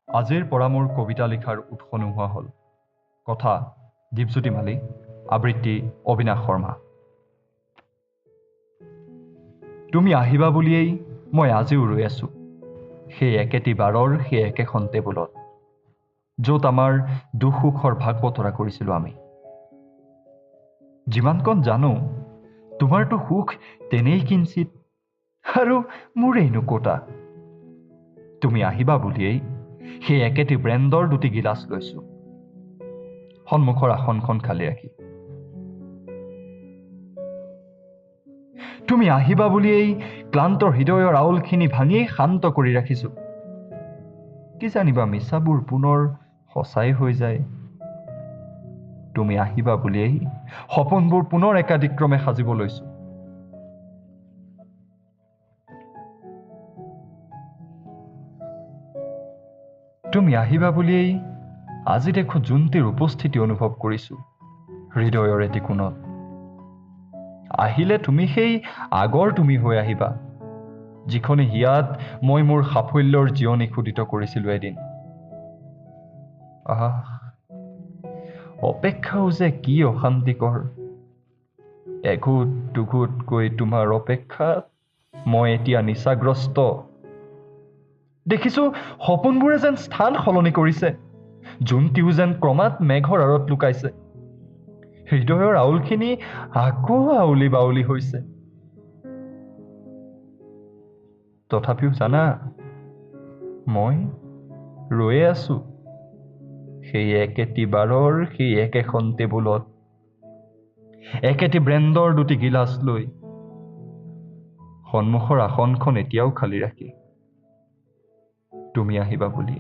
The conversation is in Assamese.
আজিৰ পৰা মোৰ কবিতা লিখাৰ উৎস নোহোৱা হ'ল। কথা দীপজ্যোতি মালী, আবৃত্তি অবিনাশ শৰ্মা। তুমি আহিবা বুলিয়েই মই আজিও ৰৈ আছোঁ, সেই একেটি বাৰৰ সেই একেখন টেবুলত, য'ত আমাৰ দুখ সুখৰ ভাগ বতৰা কৰিছিলোঁ আমি। যিমানকণ জানো তোমাৰতো সুখ তেনেই কিঞ্চিত, আৰু মোৰেইনো ক'তা। তুমি আহিবা বুলিয়েই সেই একেটি ব্ৰেণ্ডৰ দুটি গিলাচ লৈছোঁ, সন্মুখৰ আসনখন খালী ৰাখি। তুমি আহিবা বুলিয়েই ক্লান্ত হৃদয়ৰ আউলখিনি ভাঙি শান্ত কৰি ৰাখিছোঁ। কি জানিবা মিছাবোৰ পুনৰ সঁচাই হৈ যায়। তুমি আহিবা বুলিয়েই সপোনবোৰ পুনৰ একাদিক্ৰমে সাজিব লৈছোঁ। তুমি আহিবা বুলিয়েই আজি দেখোঁ জোনটিৰ উপস্থিতি অনুভৱ কৰিছোঁ হৃদয়ৰ এটি কোণত। আহিলে তুমি সেই আগৰ তুমি হৈ আহিবা, যিখনি হিয়াত মই মোৰ সাফল্যৰ জীৱনী খোদিত কৰিছিলোঁ এদিন। আহ, অপেক্ষাও যে কি অশান্তিকৰ। এঘোট দুঘোটকৈ তোমাৰ অপেক্ষাত মই এতিয়া নিচাগ্ৰস্ত। দেখিছোঁ সপোনবোৰে যেন স্থান সলনি কৰিছে, জোনটিও যেন ক্ৰমাৎ মেঘৰ আঁৰত লুকাইছে। হৃদয়ৰ আউলখিনি আকৌ আউলি বাউলি হৈছে। তথাপিও জানা, মই ৰৈয়ে আছোঁ সেই একেটি বাৰৰ সেই একেখন টেবুলত, একেটি ব্ৰেণ্ডৰ দুটি গিলাচ লৈ, সন্মুখৰ আসনখন এতিয়াও খালী ৰাখি। তুমি আহিবা বুলি।